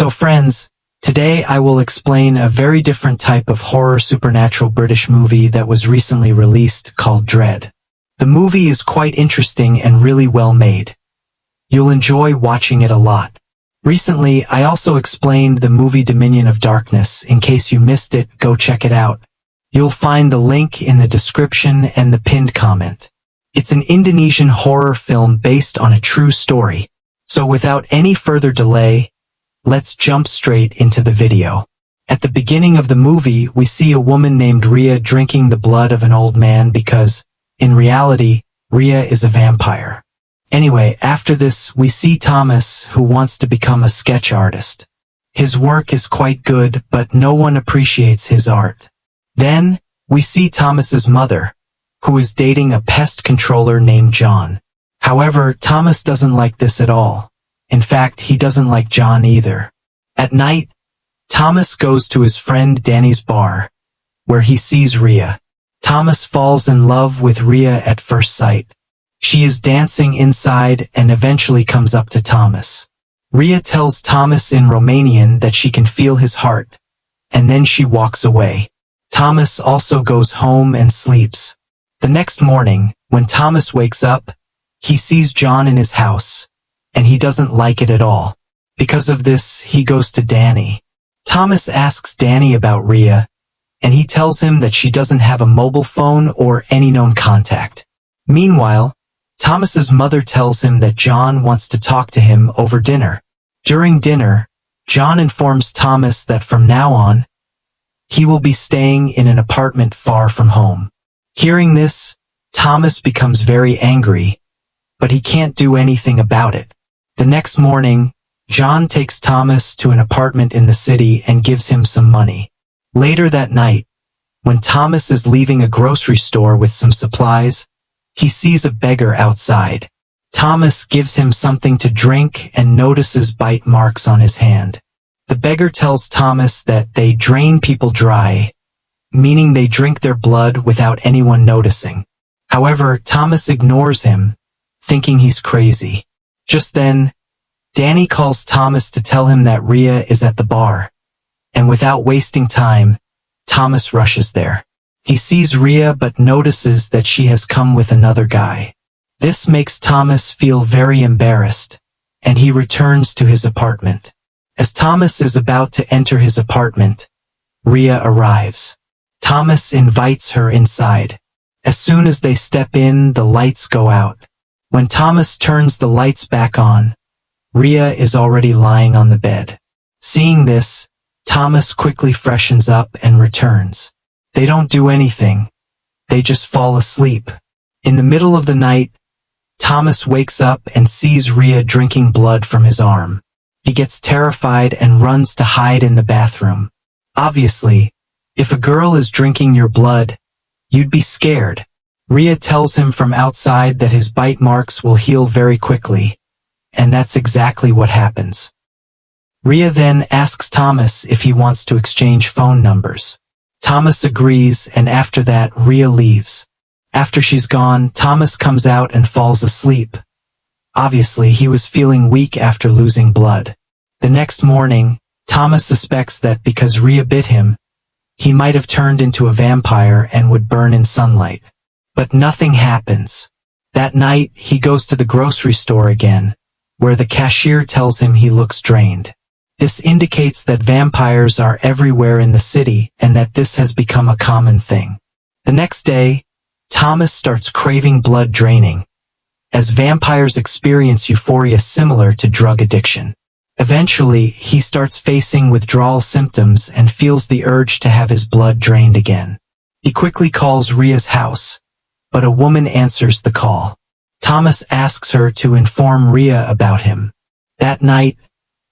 So friends, today I will explain a very different type of horror supernatural British movie that was recently released called Dread. The movie is quite interesting and really well made. You'll enjoy watching it a lot. Recently, I also explained the movie Dominion of Darkness. In case you missed it, go check it out. You'll find the link in the description and the pinned comment. It's an Indonesian horror film based on a true story. So without any further delay, let's jump straight into the video. At the beginning of the movie, we see a woman named Rhea drinking the blood of an old man because, in reality, Rhea is a vampire. Anyway, after this, we see Thomas, who wants to become a sketch artist. His work is quite good, but no one appreciates his art. Then, we see Thomas's mother, who is dating a pest controller named John. However, Thomas doesn't like this at all. In fact, he doesn't like John either. At night, Thomas goes to his friend Danny's bar, where he sees Rhea. Thomas falls in love with Rhea at first sight. She is dancing inside and eventually comes up to Thomas. Rhea tells Thomas in Romanian that she can feel his heart, and then she walks away. Thomas also goes home and sleeps. The next morning, when Thomas wakes up, he sees John in his house, and he doesn't like it at all. Because of this, he goes to Danny. Thomas asks Danny about Rhea, and he tells him that she doesn't have a mobile phone or any known contact. Meanwhile, Thomas's mother tells him that John wants to talk to him over dinner. During dinner, John informs Thomas that from now on, he will be staying in an apartment far from home. Hearing this, Thomas becomes very angry, but he can't do anything about it. The next morning, John takes Thomas to an apartment in the city and gives him some money. Later that night, when Thomas is leaving a grocery store with some supplies, he sees a beggar outside. Thomas gives him something to drink and notices bite marks on his hand. The beggar tells Thomas that they drain people dry, meaning they drink their blood without anyone noticing. However, Thomas ignores him, thinking he's crazy. Just then, Danny calls Thomas to tell him that Rhea is at the bar, and without wasting time, Thomas rushes there. He sees Rhea but notices that she has come with another guy. This makes Thomas feel very embarrassed, and he returns to his apartment. As Thomas is about to enter his apartment, Rhea arrives. Thomas invites her inside. As soon as they step in, the lights go out. When Thomas turns the lights back on, Rhea is already lying on the bed. Seeing this, Thomas quickly freshens up and returns. They don't do anything. They just fall asleep. In the middle of the night, Thomas wakes up and sees Rhea drinking blood from his arm. He gets terrified and runs to hide in the bathroom. Obviously, if a girl is drinking your blood, you'd be scared. Rhea tells him from outside that his bite marks will heal very quickly, and that's exactly what happens. Rhea then asks Thomas if he wants to exchange phone numbers. Thomas agrees, and after that, Rhea leaves. After she's gone, Thomas comes out and falls asleep. Obviously, he was feeling weak after losing blood. The next morning, Thomas suspects that because Rhea bit him, he might have turned into a vampire and would burn in sunlight. But nothing happens. That night, he goes to the grocery store again, where the cashier tells him he looks drained. This indicates that vampires are everywhere in the city and that this has become a common thing. The next day, Thomas starts craving blood draining, as vampires experience euphoria similar to drug addiction. Eventually, he starts facing withdrawal symptoms and feels the urge to have his blood drained again. He quickly calls Rhea's house, but a woman answers the call. Thomas asks her to inform Rhea about him. That night,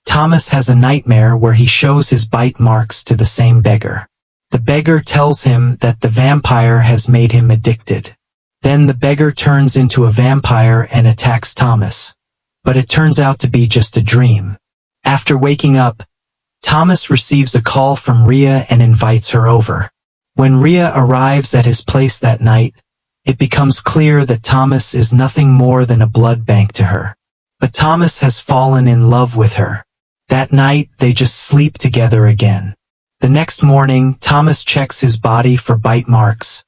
Thomas has a nightmare where he shows his bite marks to the same beggar. The beggar tells him that the vampire has made him addicted. Then the beggar turns into a vampire and attacks Thomas. But it turns out to be just a dream. After waking up, Thomas receives a call from Rhea and invites her over. When Rhea arrives at his place that night, it becomes clear that Thomas is nothing more than a blood bank to her. But Thomas has fallen in love with her. That night, they just sleep together again. The next morning, Thomas checks his body for bite marks,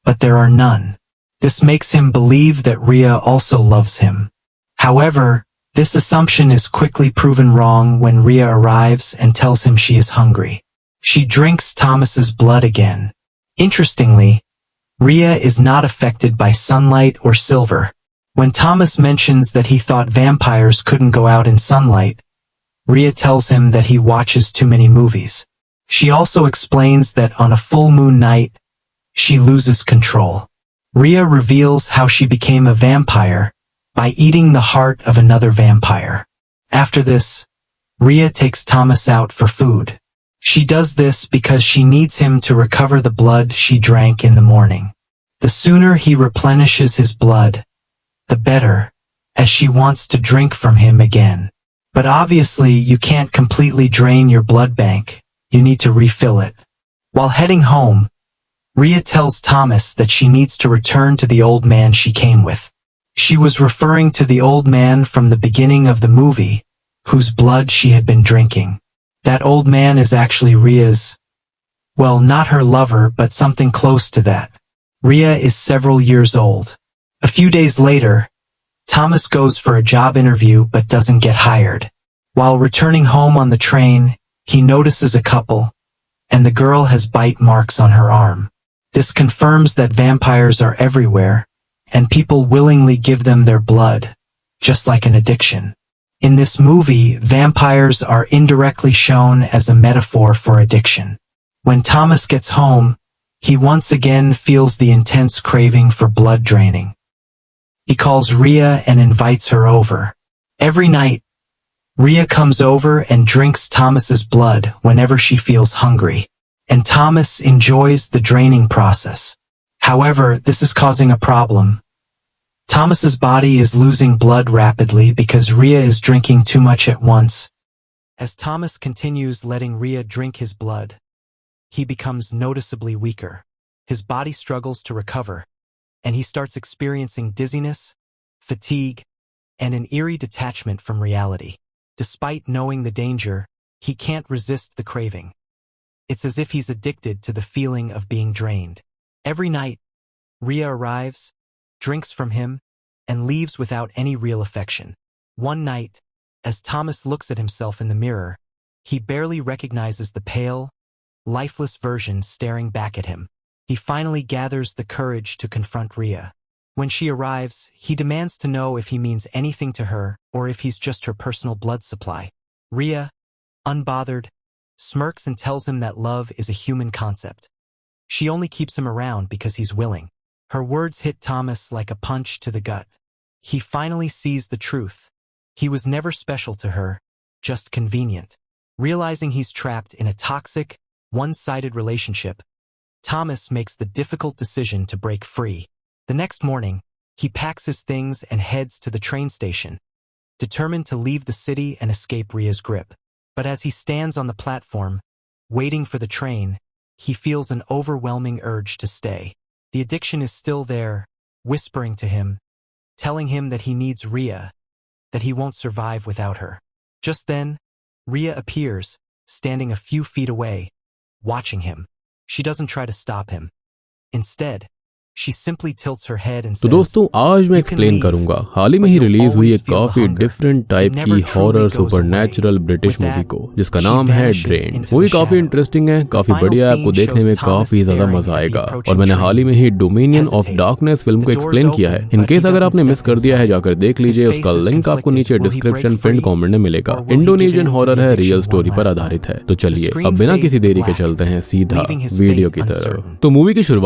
but there are none. This makes him believe that Rhea also loves him. However, this assumption is quickly proven wrong when Rhea arrives and tells him she is hungry. She drinks Thomas's blood again. Interestingly, Rhea is not affected by sunlight or silver. When Thomas mentions that he thought vampires couldn't go out in sunlight, Rhea tells him that he watches too many movies. She also explains that on a full moon night, she loses control. Rhea reveals how she became a vampire by eating the heart of another vampire. After this, Rhea takes Thomas out for food. She does this because she needs him to recover the blood she drank in the morning. The sooner he replenishes his blood, the better, as she wants to drink from him again. But obviously you can't completely drain your blood bank, you need to refill it. While heading home, Rhea tells Thomas that she needs to return to the old man she came with. She was referring to the old man from the beginning of the movie, whose blood she had been drinking. That old man is actually Rhea's, well, not her lover, but something close to that. Rhea is several years old. A few days later, Thomas goes for a job interview but doesn't get hired. While returning home on the train, he notices a couple, and the girl has bite marks on her arm. This confirms that vampires are everywhere, and people willingly give them their blood, just like an addiction. In this movie, vampires are indirectly shown as a metaphor for addiction. When Thomas gets home, he once again feels the intense craving for blood draining. He calls Rhea and invites her over. Every night, Rhea comes over and drinks Thomas's blood whenever she feels hungry, and Thomas enjoys the draining process. However, this is causing a problem. Thomas's body is losing blood rapidly because Rhea is drinking too much at once. As Thomas continues letting Rhea drink his blood, he becomes noticeably weaker. His body struggles to recover, and he starts experiencing dizziness, fatigue, and an eerie detachment from reality. Despite knowing the danger, he can't resist the craving. It's as if he's addicted to the feeling of being drained. Every night, Rhea arrives, drinks from him, and leaves without any real affection. One night, as Thomas looks at himself in the mirror, he barely recognizes the pale, lifeless version staring back at him. He finally gathers the courage to confront Rhea. When she arrives, he demands to know if he means anything to her or if he's just her personal blood supply. Rhea, unbothered, smirks and tells him that love is a human concept. She only keeps him around because he's willing. Her words hit Thomas like a punch to the gut. He finally sees the truth. He was never special to her, just convenient. Realizing he's trapped in a toxic, one-sided relationship, Thomas makes the difficult decision to break free. The next morning, he packs his things and heads to the train station, determined to leave the city and escape Rhea's grip. But as he stands on the platform, waiting for the train, he feels an overwhelming urge to stay. The addiction is still there, whispering to him, telling him that he needs Rhea, that he won't survive without her. Just then, Rhea appears, standing a few feet away, watching him. She doesn't try to stop him. Instead, she simply tilts her head and तो says, दोस्तों आज मैं "You can explain leave, करूंगा हाल ही में ही but you'll release हुई always एक feel the काफी hunger. डिफरेंट टाइप It की never horror truly goes supernatural away. British With movie that, को जिसका she नाम है vanishes drain. into movie the काफी shadows. इंटरेस्टिंग है, The काफी final बढ़िया है, scene आपको देखने shows में Thomas काफी ज्यादा staring मजा at the आएगा। approaching और मैंने हाल ही में ही Dominion of hesitating. Darkness film को The doors एक्सप्लेन किया है। open, in but he case अगर doesn't आपने मिस step कर दिया है inside. जाकर देख His लीजिए, face उसका is लिंक आपको नीचे conflicted. Will he description break pin free, comment में मिलेगा। or will he give Indonesian in to horror the है, रियल addiction स्टोरी one पर last आधारित time? है। तो The चलिए screen अब बिना fades किसी to देरी के black, चलते हैं सीधा leaving his वीडियो fate की uncertain. तरफ। तो मूवी की शुरुआत